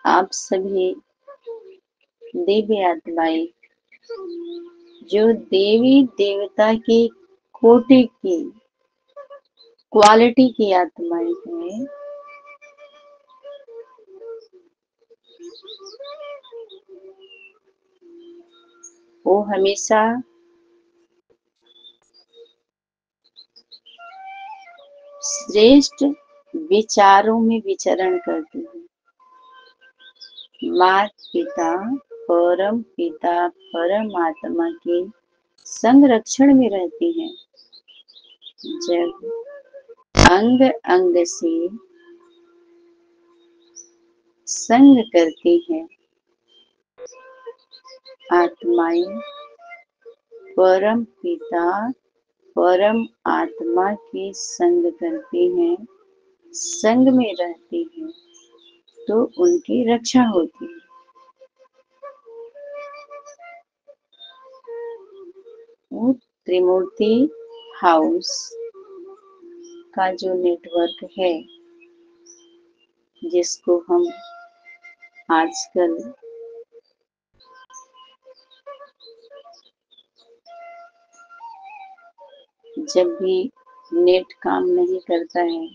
आप सभी दिव्य आत्माएं जो देवी देवता की कोटि की क्वालिटी की आत्माएं हैं, वो हमेशा श्रेष्ठ विचारों में विचरण करती है। माता पिता परमात्मा के संरक्षण में रहती हैं। जब अंग अंग से संग करती हैं, आत्माएं परम पिता परम आत्मा के संग करती हैं, संग में रहती हैं, तो उनकी रक्षा होती है। वो त्रिमूर्ति हाउस का जो नेटवर्क है, जिसको हम आजकल जब भी नेट काम नहीं करता है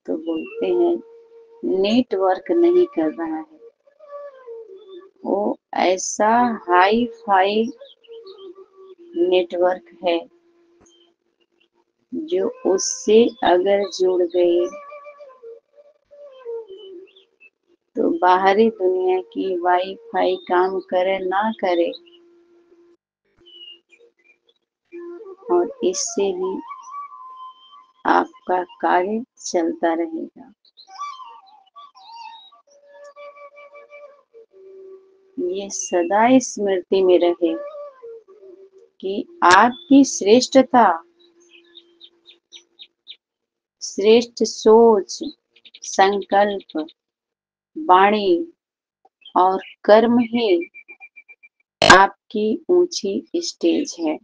तो बोलते हैं नेटवर्क नहीं कर रहा है। वो ऐसा हाई फाई नेटवर्क है जो उससे अगर जुड़ गए तो बाहरी दुनिया की वाईफाई काम करे ना करे, और इससे भी आपका कार्य चलता रहेगा। ये सदा स्मृति में रहे कि आपकी श्रेष्ठता, श्रेष्ठ सोच, संकल्प, वाणी और कर्म ही आपकी ऊंची स्टेज है।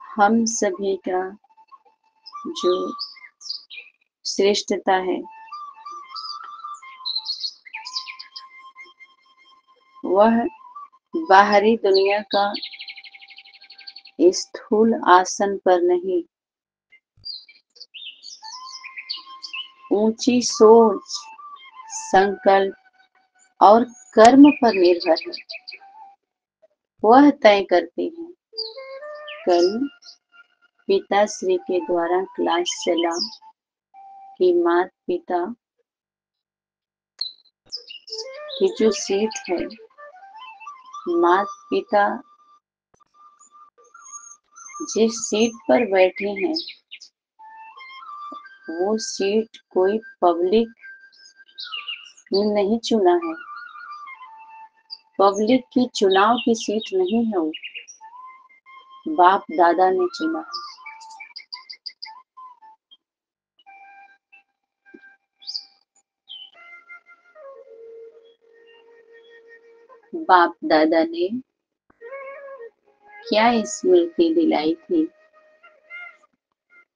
हम सभी का जो श्रेष्ठता है वह बाहरी दुनिया का स्थूल आसन पर नहीं, ऊंची सोच, संकल्प और कर्म पर निर्भर है। वह तय करती है। कल पिताश्री के द्वारा क्लास चला कि माता पिता की जो सीट है, माता पिता जिस सीट पर बैठे हैं वो सीट कोई पब्लिक ने नहीं चुना है, पब्लिक की चुनाव की सीट नहीं है, वो बाप दादा ने चुना है। बाप दादा ने क्या स्मृति दिलाई थी?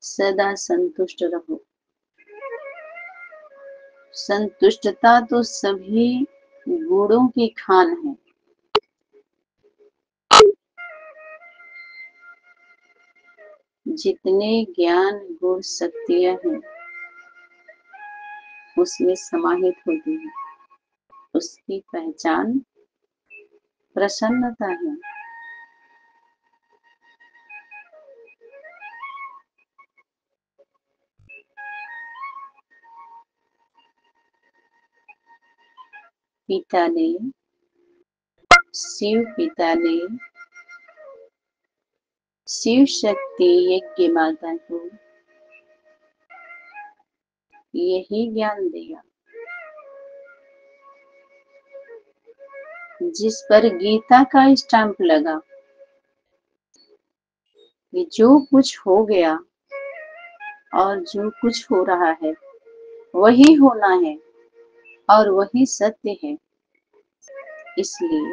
सदा संतुष्ट रहो। संतुष्टता तो सभी गुणों की खान है। जितने ज्ञान गुण शक्तियां हैं उसमें समाहित होती है। उसकी पहचान प्रसन्नता है। पिता ने, शिव पिता ने शिव शक्ति यज्ञ माता को यही ज्ञान दिया जिस पर गीता का स्टैंप लगा कि जो कुछ हो गया और जो कुछ हो रहा है वही होना है और वही सत्य है। इसलिए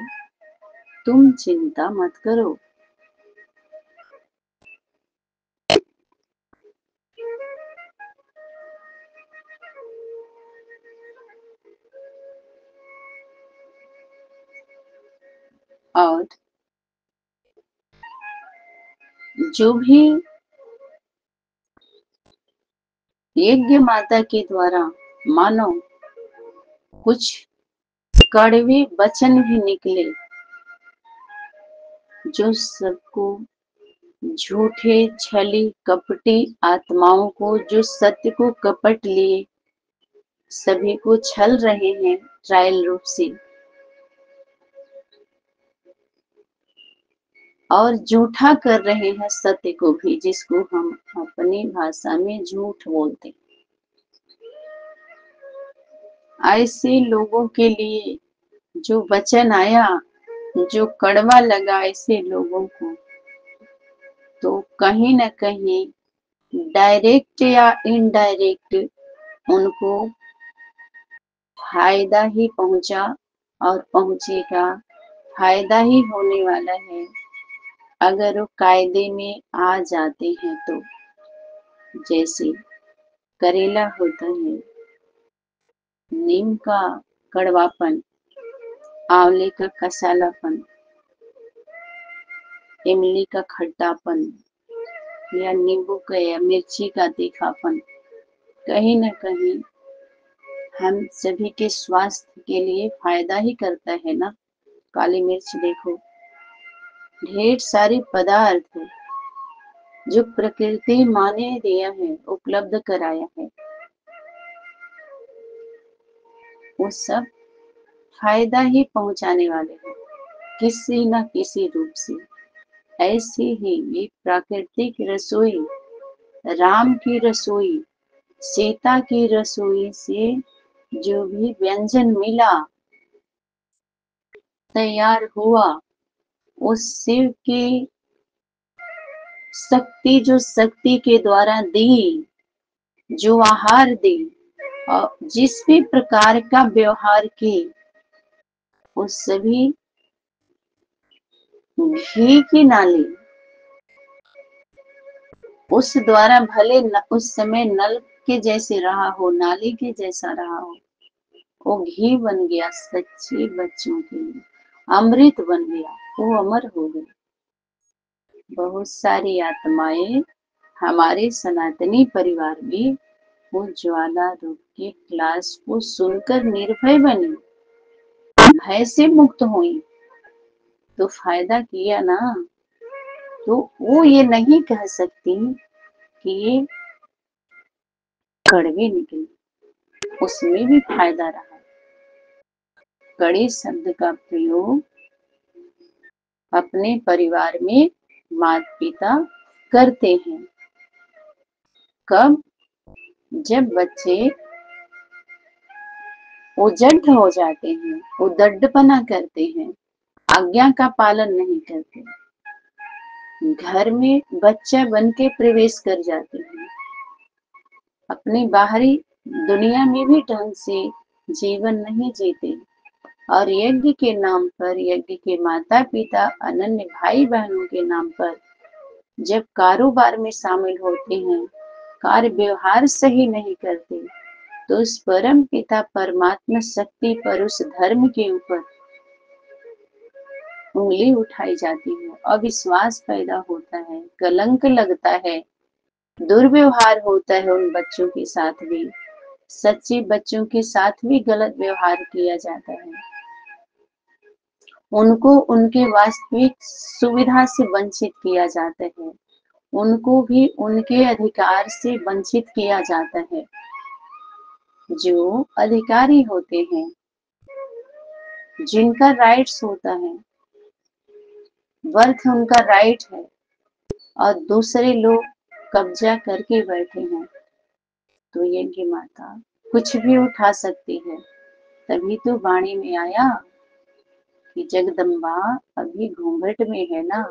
तुम चिंता मत करो। और जो भी यज्ञ माता के द्वारा मानो कुछ कड़वे वचन भी निकले, जो सबको झूठे छली कपटी आत्माओं को, जो सत्य को कपट लिए सभी को छल रहे हैं ट्रायल रूप से, और झूठा कर रहे हैं सत्य को भी, जिसको हम अपनी भाषा में झूठ बोलते हैं। ऐसे लोगों के लिए जो वचन आया, जो कड़वा लगा ऐसे लोगों को, तो कहीं न कहीं डायरेक्ट या इनडायरेक्ट उनको फायदा ही पहुंचा और पहुंचेगा, फायदा ही होने वाला है अगर वो कायदे में आ जाते हैं तो। जैसे करेला होता है, नीम का कड़वापन, आंवले का कसालापन, इमली का खट्टापन, या नींबू का या मिर्ची का तीखापन, कहीं न कहीं हम सभी के स्वास्थ्य के लिए फायदा ही करता है ना। काली मिर्च देखो, ढेर सारे पदार्थ जो प्रकृति माँ ने दिया है, उपलब्ध कराया है, वो सब फायदा ही पहुंचाने वाले हैं किसी न किसी रूप से। ऐसे ही ये प्राकृतिक रसोई, राम की रसोई, सीता की रसोई से जो भी व्यंजन मिला, तैयार हुआ, उस शिव की शक्ति, जो शक्ति के द्वारा दी, जो आहार दी और जिस भी प्रकार का व्यवहार की, उस सभी घी की नाली उस द्वारा भले उस समय नल के जैसे रहा हो, नाली के जैसा रहा हो, वो घी बन गया सच्चे बच्चों के लिए, अमृत बन गया, वो अमर हो गए। बहुत सारी आत्माएं हमारे सनातनी परिवार में वो ज्वाला रूप की क्लास को सुनकर निर्भय बनी, भय से मुक्त हुई, तो फायदा किया ना। तो वो ये नहीं कह सकती कि ये कड़वे निकले, उसमें भी फायदा रहा। कड़े शब्द का प्रयोग अपने परिवार में माता पिता करते हैं। कब? जब बच्चे उजड़ हो जाते हैं, उद्दंडपना करते हैं, आज्ञा का पालन नहीं करते, घर में बच्चा बन के प्रवेश कर जाते हैं, अपनी बाहरी दुनिया में भी ढंग से जीवन नहीं जीते, और यज्ञ के नाम पर, यज्ञ के माता पिता अनन्य भाई बहनों के नाम पर जब कारोबार में शामिल होते हैं, कार्य व्यवहार सही नहीं करते, तो उस परम पिता परमात्मा शक्ति पर, उस धर्म के ऊपर उंगली उठाई जाती है, अविश्वास पैदा होता है, कलंक लगता है, दुर्व्यवहार होता है उन बच्चों के साथ भी, सच्चे बच्चों के साथ भी गलत व्यवहार किया जाता है, उनको उनके वास्तविक सुविधा से वंचित किया जाता है, उनको भी उनके अधिकार से वंचित किया जाता है। जो अधिकारी होते हैं, जिनका राइट्स होता है, वर्थ उनका राइट है, और दूसरे लोग कब्जा करके बैठे हैं, तो यज्ञ माता कुछ भी उठा सकती है। तभी तो वाणी में आया कि जगदम्बा अभी घूंघट में है ना,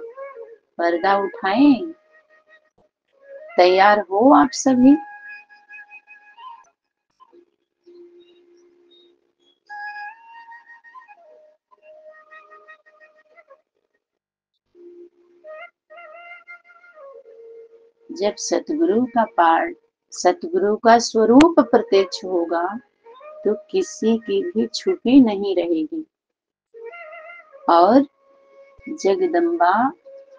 पर्दा उठाएं, तैयार हो आप सभी। जब सतगुरु का पाठ, सतगुरु का स्वरूप प्रत्यक्ष होगा तो किसी की भी छुपी नहीं रहेगी। और जगदम्बा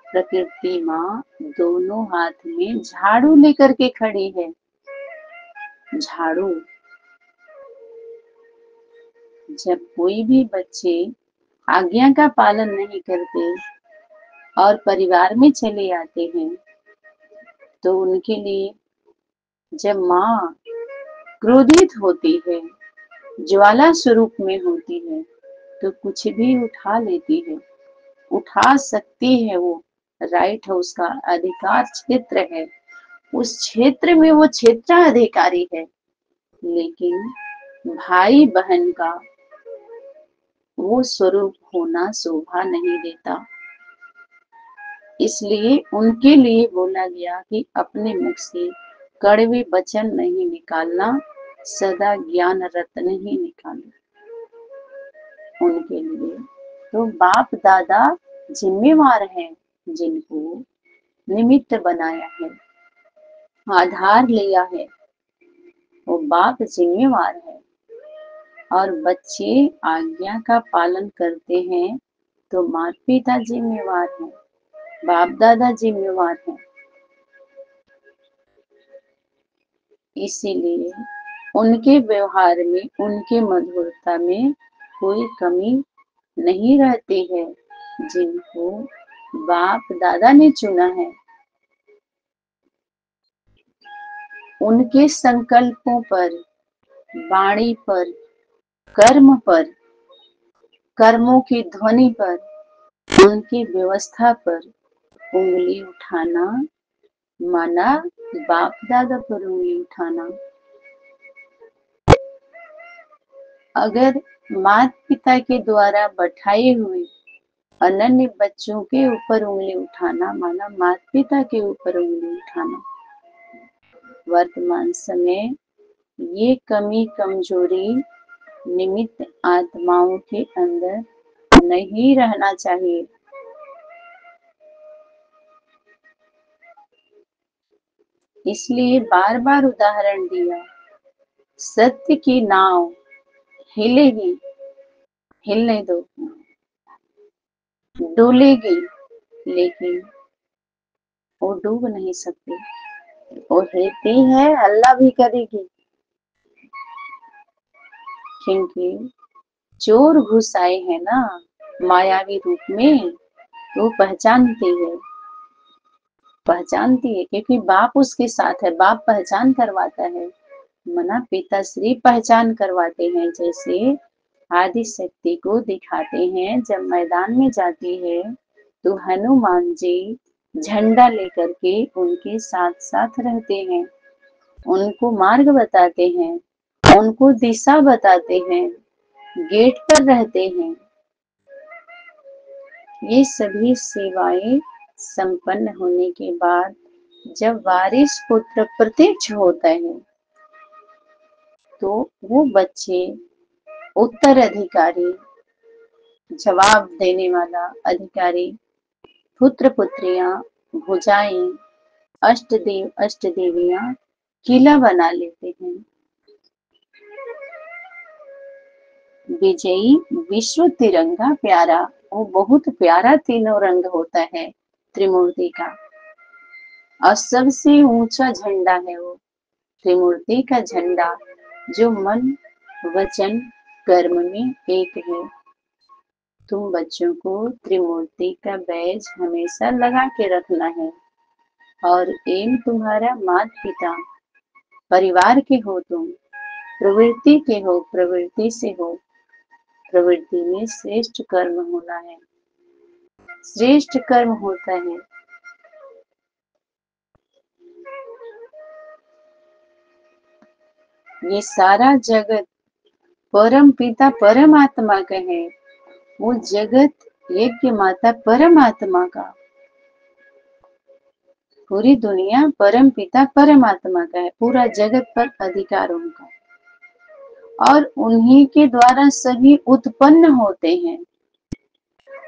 प्रकृति माँ दोनों हाथ में झाड़ू लेकर के खड़ी है। झाड़ू। जब कोई भी बच्चे आज्ञा का पालन नहीं करते और परिवार में चले आते हैं तो उनके लिए जब माँ क्रोधित होती है, ज्वाला स्वरूप में होती है, तो कुछ भी उठा लेती है, उठा सकती है। वो राइट है, उसका अधिकार क्षेत्र है, उस क्षेत्र में वो क्षेत्राधिकारी है। लेकिन भाई बहन का वो स्वरूप होना शोभा नहीं देता। इसलिए उनके लिए बोला गया कि अपने मुख से कड़वे वचन नहीं निकालना, सदा ज्ञान रत्न ही निकालना। उनके लिए तो बाप दादा जिम्मेवार हैं, जिनको निमित्त बनाया है, आधार लिया है, वो बाप जिम्मेवार है। और बच्चे आज्ञा का पालन करते हैं तो माता पिता जिम्मेवार हैं, बाप दादा जिम्मेवार हैं। इसीलिए उनके व्यवहार में, उनके मधुरता में कोई कमी नहीं रहती है, जिनको बाप दादा ने चुना है। उनके संकल्पों पर, वाणी पर, कर्म पर, कर्मों की ध्वनि पर, उनकी व्यवस्था पर उंगली उठाना माना बाप दादा पर उंगली उठाना। अगर माता पिता के द्वारा बैठाए हुए अनन्य बच्चों के ऊपर उंगली उठाना माना माता पिता के ऊपर उंगली उठाना। वर्तमान समय ये कमी कमजोरी निमित्त आत्माओं के अंदर नहीं रहना चाहिए। इसलिए बार बार उदाहरण दिया, सत्य की नाव हिलेगी, हिलने दो, डोलेगी, लेकिन वो डूब नहीं सकती। वो हिलती है, हल्ला भी करेगी, क्योंकि चोर घुस आए हैं ना मायावी रूप में, तो पहचानती है क्योंकि बाप उसके साथ है, बाप पहचान करवाता है, मना पिताश्री पहचान करवाते हैं। जैसे आदि शक्ति को दिखाते हैं, जब मैदान में जाती है तो हनुमान जी झंडा लेकर के उनके साथ साथ रहते हैं, उनको मार्ग बताते हैं, उनको दिशा बताते हैं, गेट पर रहते हैं। ये सभी सेवाएं संपन्न होने के बाद जब वारिस पुत्र प्रत्यक्ष होता है तो वो बच्चे उत्तराधिकारी, जवाब देने वाला अधिकारी, पुत्र पुत्रियां, भुजाएं, अष्टदेव अष्टदेवियां किला बना लेते हैं। विजयी विश्व तिरंगा प्यारा, वो बहुत प्यारा तीनों रंग होता है त्रिमूर्ति का, और सबसे ऊंचा झंडा है वो त्रिमूर्ति का झंडा, जो मन वचन कर्म में एक है। तुम बच्चों को त्रिमूर्ति का बैज हमेशा लगा के रखना है। और एम तुम्हारा माता पिता, परिवार के हो, तुम प्रवृत्ति के हो, प्रवृत्ति से हो, प्रवृत्ति में श्रेष्ठ कर्म होना है, श्रेष्ठ कर्म होता है। ये सारा जगत परम पिता परमात्मा का है, वो जगत यज्ञ माता परमात्मा का, पूरी दुनिया परम पिता परमात्मा का है, पूरा जगत पर अधिकार उनका, और उन्हीं के द्वारा सभी उत्पन्न होते हैं,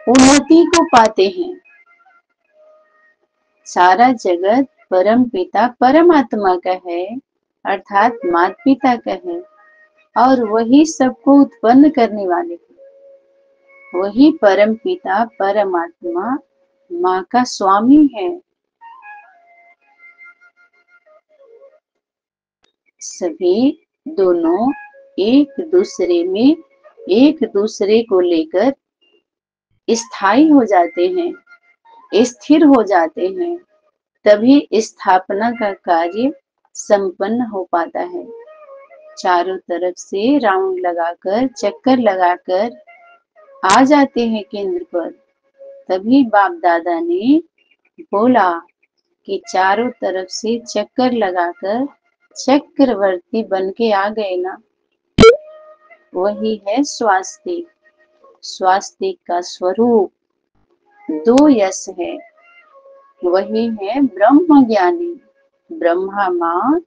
उन्नति को पाते हैं। सारा जगत परम पिता परमात्मा का है, अर्थात माता पिता का है, और वही सबको उत्पन्न करने वाले हैं। वही परम पिता परमात्मा माँ का स्वामी है। सभी दोनों एक दूसरे में एक दूसरे को लेकर स्थायी हो जाते हैं, स्थिर हो जाते हैं, तभी स्थापना का कार्य संपन्न हो पाता है। चारों तरफ से राउंड लगाकर, चक्कर लगाकर आ जाते हैं केंद्र पर। तभी बाप दादा ने बोला कि चारों तरफ से चक्कर लगाकर चक्रवर्ती बन के आ गए ना। वही है स्वास्तिक। स्वास्तिक का स्वरूप दो यश है। वही है ब्रह्म ज्ञानी, ब्रह्मा माँ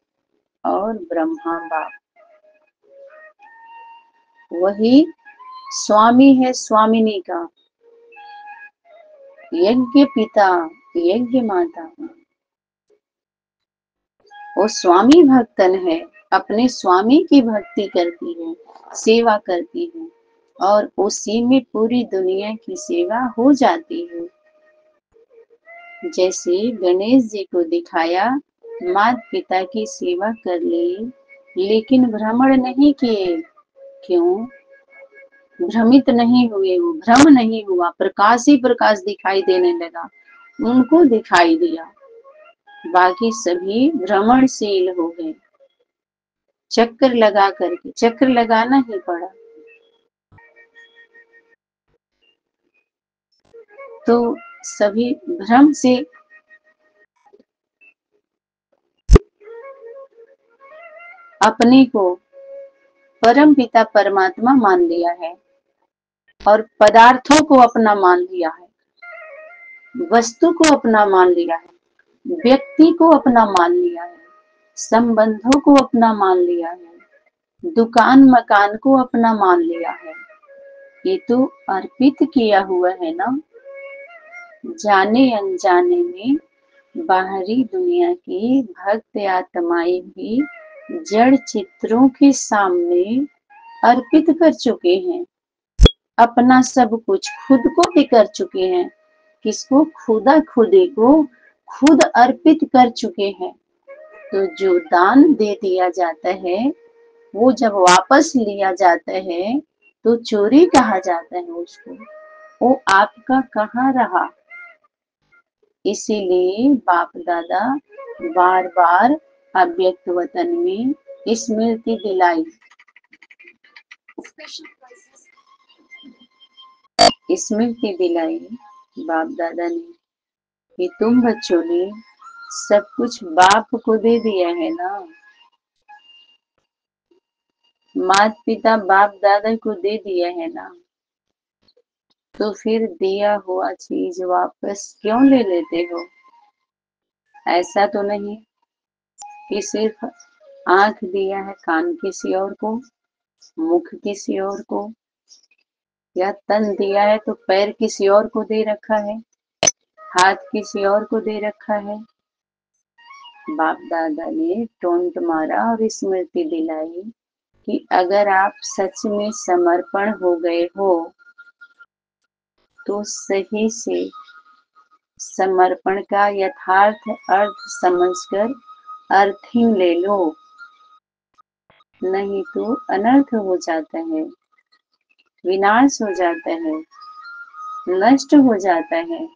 और ब्रह्मा बाप। वही स्वामी है स्वामिनी का, यज्ञ पिता, यज्ञ माता। वो स्वामी भक्तन है, अपने स्वामी की भक्ति करती है, सेवा करती है, और उसी में पूरी दुनिया की सेवा हो जाती है। जैसे गणेश जी को दिखाया, माता पिता की सेवा कर ली, लेकिन भ्रमण नहीं किए। क्यों? भ्रमित नहीं हुए, वो भ्रम नहीं हुआ, प्रकाश ही प्रकाश दिखाई देने लगा, उनको दिखाई दिया। बाकी सभी भ्रमणशील हो गए। चक्कर लगा करके, चक्कर लगाना ही पड़ा। तो सभी भ्रम से अपने को परम पिता परमात्मा मान लिया है, और पदार्थों को अपना मान लिया है, वस्तु को अपना मान लिया है, व्यक्ति को अपना मान लिया है, संबंधों को अपना मान लिया है, दुकान मकान को अपना मान लिया है। ये तो अर्पित किया हुआ है ना। जाने अनजाने में बाहरी दुनिया की भक्त आत्माएं भी जड़ चित्रों के सामने अर्पित कर चुके हैं। अपना सब कुछ खुद को भी कर चुके हैं। किसको? खुदा खुदे को खुद अर्पित कर चुके हैं। तो जो दान दे दिया जाता है, वो जब वापस लिया जाता है तो चोरी कहा जाता है उसको। वो आपका कहाँ रहा? इसीलिए बाप दादा बार बार अव्यक्त वतन में स्मृति दिलाई, स्मृति दिलाई बाप दादा ने कि तुम बच्चों ने सब कुछ बाप को दे दिया है ना। माता पिता बाप दादा को दे दिया है ना, तो फिर दिया हुआ चीज वापस क्यों ले लेते हो? ऐसा तो नहीं कि सिर्फ आंख दिया है कान किसी और को, मुख किसी और को, या तन दिया है तो पैर किसी और को दे रखा है, हाथ किसी और को दे रखा है। बाप दादा ने टोंट मारा और स्मृति दिलाई कि अगर आप सच में समर्पण हो गए हो तो सही से समर्पण का यथार्थ अर्थ समझकर अर्थिंग ले लो, नहीं तो अनर्थ हो जाता है, विनाश हो जाता है, नष्ट हो जाता है।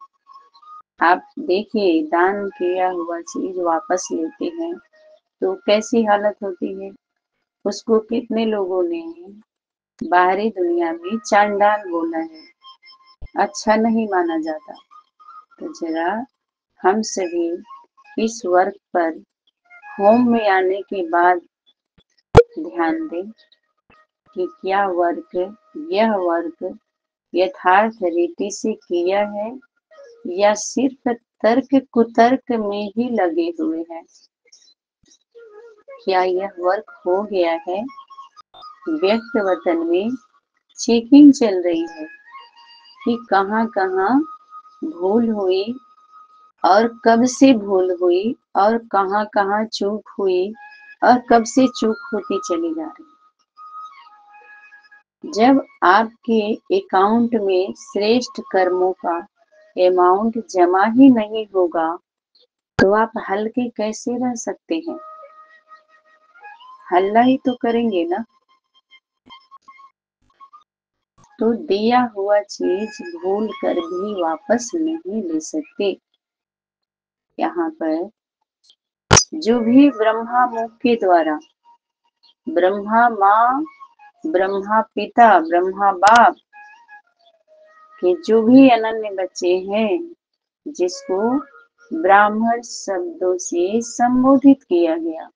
आप देखिए, दान किया हुआ चीज वापस लेते हैं तो कैसी हालत होती है। उसको कितने लोगों ने बाहरी दुनिया में चांडाल बोला है, अच्छा नहीं माना जाता। तो जरा हम सभी इस वर्क पर होम में आने के बाद ध्यान दें कि क्या वर्क, यह वर्क यथार्थ रीति से किया है या सिर्फ तर्क कुतर्क में ही लगे हुए हैं। क्या यह वर्क हो गया है? व्यक्त वतन में चेकिंग चल रही है कि कहाँ कहाँ भूल हुई, और कब से भूल हुई और कहाँ कहाँ चूक हुई और कब से चूक होती चली जा रही। जब आपके अकाउंट में श्रेष्ठ कर्मों का अमाउंट जमा ही नहीं होगा तो आप हल्के कैसे रह सकते हैं? हल्ला ही तो करेंगे ना। तो दिया हुआ चीज भूल कर भी वापस नहीं ले सकते। यहाँ पर जो भी ब्रह्मा मुख के द्वारा ब्रह्मा माँ, ब्रह्मा पिता, ब्रह्मा बाप के जो भी अनन्य बच्चे हैं, जिसको ब्राह्मण शब्दों से संबोधित किया गया,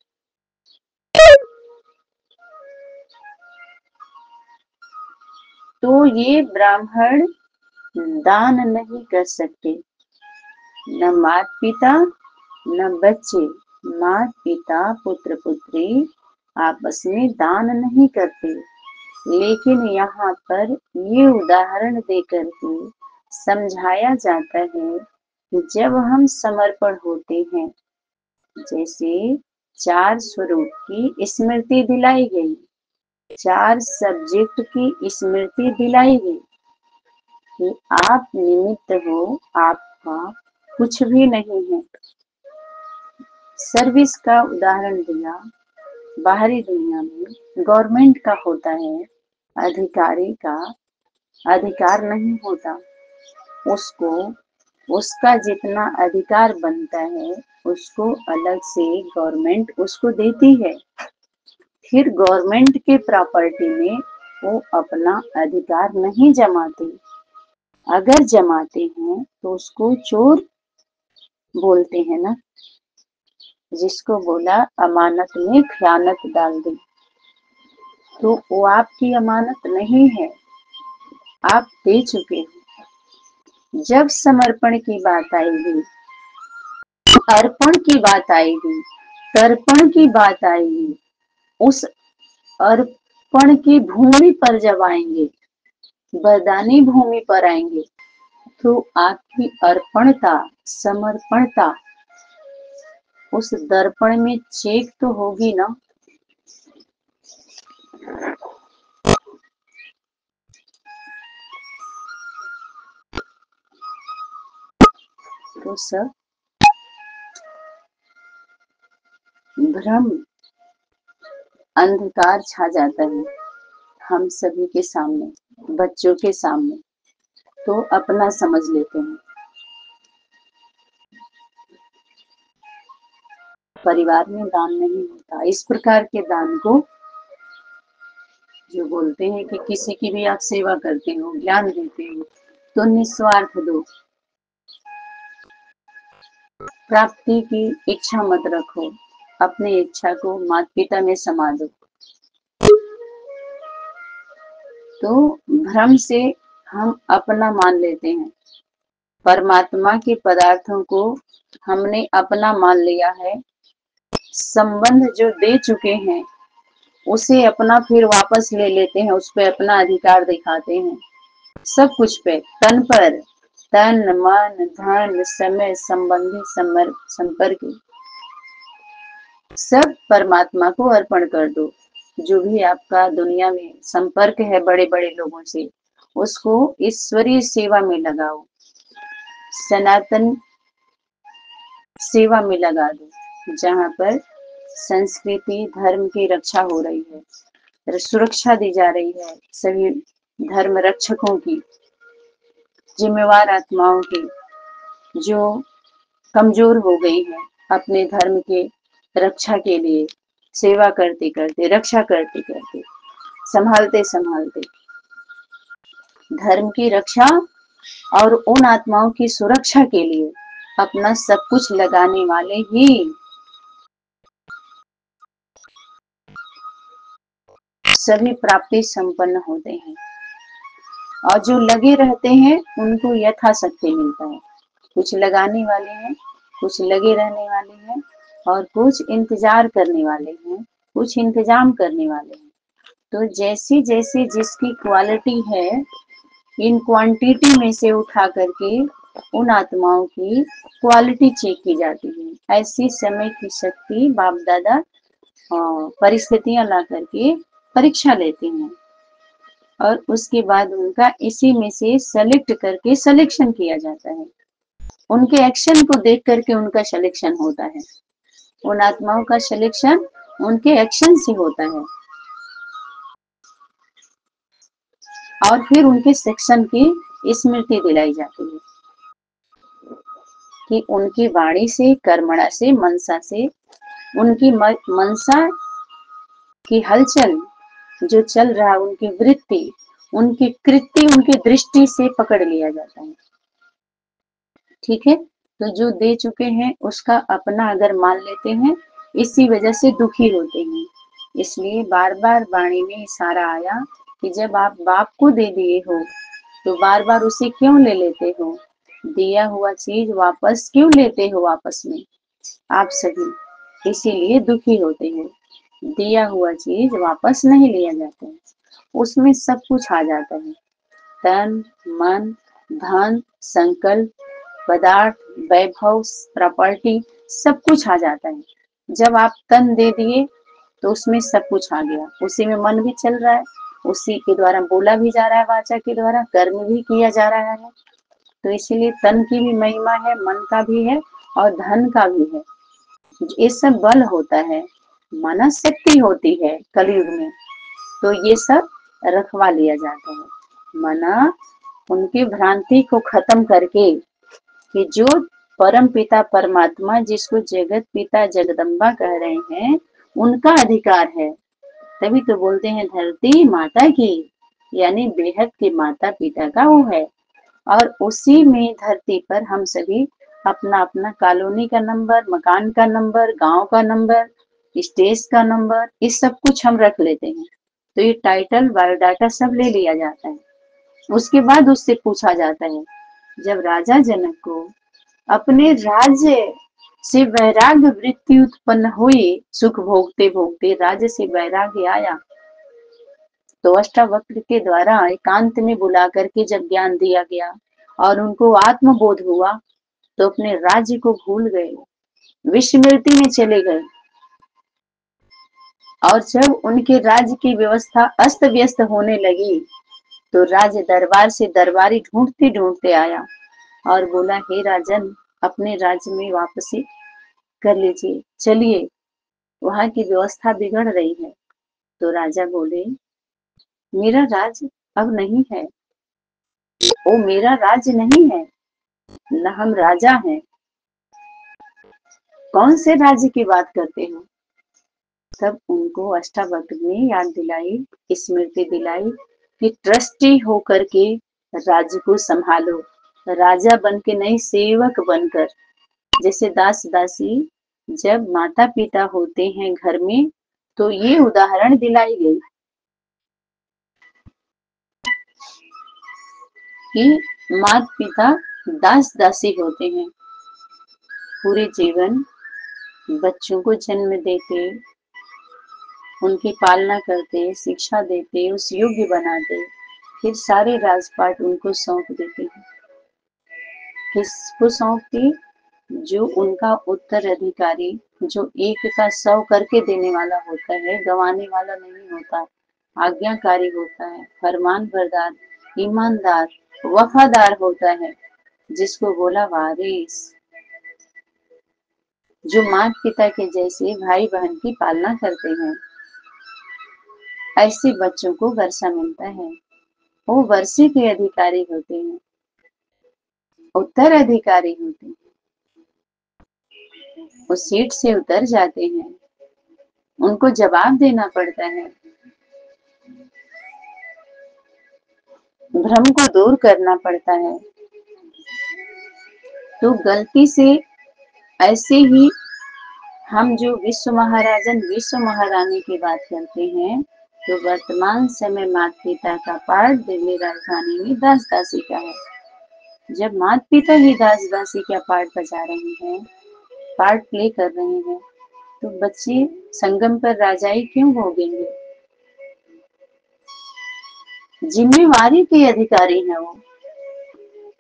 तो ये ब्राह्मण दान नहीं कर सकते। न माता पिता न बच्चे, माता पिता पुत्र पुत्री आपस में दान नहीं करते। लेकिन यहाँ पर ये उदाहरण देकर के समझाया जाता है कि जब हम समर्पण होते हैं, जैसे 4 स्वरूप की स्मृति दिलाई गई, 4 सब्जेक्ट की स्मृति दिलाई गई कि आप निमित्त हो, आपका कुछ भी नहीं है। सर्विस का उदाहरण दिया। बाहरी दुनिया में गवर्नमेंट का होता है, अधिकारी का अधिकार नहीं होता। उसको उसका जितना अधिकार बनता है उसको अलग से गवर्नमेंट उसको देती है। फिर गवर्नमेंट के प्रॉपर्टी में वो अपना अधिकार नहीं जमाते। अगर जमाते हैं तो उसको चोर बोलते हैं ना। जिसको बोला अमानत में खयानत डाल दी, तो वो आपकी अमानत नहीं है, आप दे चुके हो। जब समर्पण की बात आएगी, अर्पण की बात आएगी, तर्पण की बात आएगी, उस अर्पण की भूमि पर जब आएंगे, वरदानी भूमि पर आएंगे, तो आपकी अर्पणता, समर्पणता उस दर्पण में चेक तो होगी ना। तो सब भ्रम, अंधकार छा जाता है हम सभी के सामने, बच्चों के सामने, तो अपना समझ लेते हैं। परिवार में दान नहीं होता। इस प्रकार के दान को जो बोलते हैं कि किसी की भी आप सेवा करते हो, ज्ञान देते हो, तो निस्वार्थ दो। प्राप्ति की इच्छा मत रखो, अपनी इच्छा को माता पिता में समा दो। तो भ्रम से हम अपना मान लेते हैं। परमात्मा के पदार्थों को हमने अपना मान लिया है। संबंध जो दे चुके हैं उसे अपना फिर वापस ले लेते हैं, उस पर अपना अधिकार दिखाते हैं। सब कुछ पे, तन पर, तन मन धन समय संबंधी संपर्क सब परमात्मा को अर्पण कर दो। जो भी आपका दुनिया में संपर्क है बड़े बड़े लोगों से, उसको ईश्वरीय सेवा में लगाओ, सनातन सेवा में लगा दो, जहाँ पर संस्कृति धर्म की रक्षा हो रही है, सुरक्षा दी जा रही है सभी धर्म रक्षकों की, जिम्मेवार आत्माओं की, जो कमजोर हो गई है अपने धर्म के रक्षा के लिए, सेवा करते करते, रक्षा करते करते, संभालते संभालते धर्म की रक्षा और उन आत्माओं की सुरक्षा के लिए अपना सब कुछ लगाने वाले ही सभी प्राप्ति संपन्न होते हैं। और जो लगे रहते हैं उनको यथाशक्ति मिलता है। कुछ लगाने वाले हैं, कुछ लगे रहने वाले हैं, और कुछ इंतजार करने वाले हैं, कुछ इंतजाम करने वाले हैं। तो जैसी जैसी जिसकी क्वालिटी है, इन क्वांटिटी में से उठा करके उन आत्माओं की क्वालिटी चेक की जाती है। ऐसी समय की शक्ति बाप दादा परिस्थितियां ला करके परीक्षा लेते हैं और उसके बाद उनका इसी में से सेलेक्ट करके सिलेक्शन किया जाता है। उनके एक्शन को देख करके उनका सिलेक्शन होता है। उन आत्माओं का सिलेक्शन उनके एक्शन से होता है और फिर उनके सेक्शन की स्मृति दिलाई जाती है कि उनकी वाणी से, कर्मणा से, मनसा से, उनकी मनसा की हलचल जो चल रहा है, उनकी वृत्ति, उनकी कृति, उनकी दृष्टि से पकड़ लिया जाता है। ठीक है, तो जो दे चुके हैं उसका अपना अगर मान लेते हैं, इसी वजह से दुखी होते हैं। इसलिए बार बार वाणी में इशारा आया कि जब आप बाप को दे दिए हो तो बार बार उसे क्यों ले लेते हो, दिया हुआ चीज वापस क्यों लेते हो आपस में आप सभी, इसीलिए दुखी होते हैं। दिया हुआ चीज वापस नहीं लिया जाता है, उसमें सब कुछ आ जाता है, तन, मन, धन, संकल्प, पदार्थ, वैभव, प्रॉपर्टी, सब कुछ आ जाता है। जब आप तन दे दिए तो उसमें सब कुछ आ गया, उसी में मन भी चल रहा है, उसी के द्वारा बोला भी जा रहा है, वाचा के द्वारा कर्म भी किया जा रहा है। तो इसीलिए तन की भी महिमा है, मन का भी है और धन का भी है। ये सब बल होता है, मनशक्ति होती है कलयुग में, तो ये सब रखवा लिया जाता है। मना उनकी भ्रांति को खत्म करके कि जो परम पिता परमात्मा जिसको जगत पिता जगदम्बा कह रहे हैं, उनका अधिकार है। तभी तो बोलते हैं धरती माता की, यानी बेहद के माता पिता का वो है। और उसी में धरती पर हम सभी अपना अपना कॉलोनी का नंबर, मकान का नंबर, गांव का नंबर, स्टेज का नंबर, ये सब कुछ हम रख लेते हैं। तो ये टाइटल, बायोडाटा सब ले लिया जाता है। उसके बाद उससे पूछा जाता है, जब राजा जनक को अपने राज्य से वैराग्य वृत्ति उत्पन्न हुई, सुख भोगते भोगते राज्य से वैराग्य आया, तो अष्टावक्र के द्वारा एकांत में बुला करके जब ज्ञान दिया गया और उनको आत्मबोध हुआ, तो अपने राज्य को भूल गए, विस्मृति में चले गए। और जब उनके राज्य की व्यवस्था अस्त व्यस्त होने लगी, तो राज दरबार से दरबारी ढूंढते ढूंढते आया और बोला, हे राजन, अपने राज्य में वापसी कर लीजिए, चलिए, वहां की व्यवस्था बिगड़ रही है। तो राजा बोले, मेरा राज्य अब नहीं है, वो मेरा राज्य नहीं है, न हम राजा हैं। कौन से राज्य की बात करते हो? तब उनको अष्टावक्र ने याद दिलाई, स्मृति दिलाई कि ट्रस्टी होकर के राज्य को संभालो, राजा बन के नहीं, सेवक बनकर। जैसे दास दासी जब माता पिता होते हैं घर में, तो ये उदाहरण दिलाई गई कि माता पिता दास दासी होते हैं, पूरे जीवन बच्चों को जन्म देते, उनकी पालना करते, शिक्षा देते, उस योग्य बनाते, फिर सारे राजपाट उनको सौंप देते हैं। किसको सौंपती? जो उनका उत्तराधिकारी, जो एक का 100 करके देने वाला होता है, गंवाने वाला नहीं होता, आज्ञाकारी होता है, फरमान बरदार, ईमानदार, वफादार होता है, जिसको बोला वारिस, जो माता पिता के जैसे भाई बहन की पालना करते हैं। ऐसे बच्चों को वर्षा मिलता है, वो वर्षे के अधिकारी होते हैं, उत्तराधिकारी होते हैं, वो सीट से उतर जाते हैं, उनको जवाब देना पड़ता है, भ्रम को दूर करना पड़ता है। तो गलती से ऐसे ही हम जो विश्व महाराजन, विश्व महारानी की बात करते हैं, तो वर्तमान समय माता पिता का पार्ट दिल्ली राजधानी में दास दासी का है। जब माता पिता ही दास दासी का पार्ट बजा रहे हैं, पार्ट प्ले कर रहे हैं, तो बच्चे संगम पर राजाई क्यों भोगेंगे? जिम्मेवारी के अधिकारी हैं वो।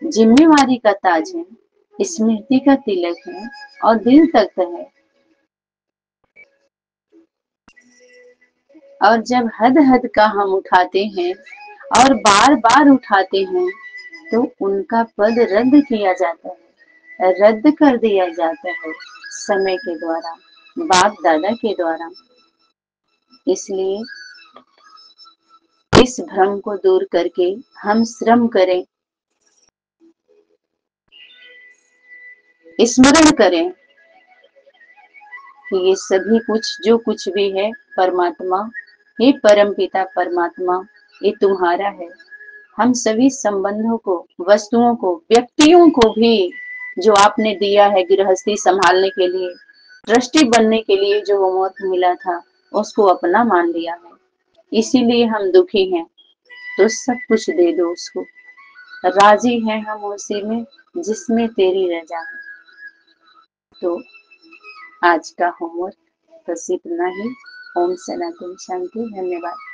जिम्मेवारी का ताज है, स्मृति का तिलक है और दिल तक है। और जब हद हद का हम उठाते हैं और बार बार उठाते हैं तो उनका पद रद्द किया जाता है, रद्द कर दिया जाता है समय के द्वारा, बाप दादा के द्वारा। इसलिए इस भ्रम को दूर करके हम श्रम करें, स्मरण करें कि ये सभी कुछ जो कुछ भी है परमात्मा, ये परम पिता परमात्मा, ये तुम्हारा है। हम सभी संबंधों को, वस्तुओं को, व्यक्तियों को भी जो आपने दिया है गृहस्थी संभालने के लिए, ट्रस्टी बनने के लिए जो होमवर्क मिला था, उसको अपना मान लिया है। इसीलिए हम दुखी हैं, तो सब कुछ दे दो उसको। राजी हैं हम उसी में जिसमें तेरी रजा है। तो आज का होमवर्क बस इतना ही। ओम सनातन शांति। धन्यवाद।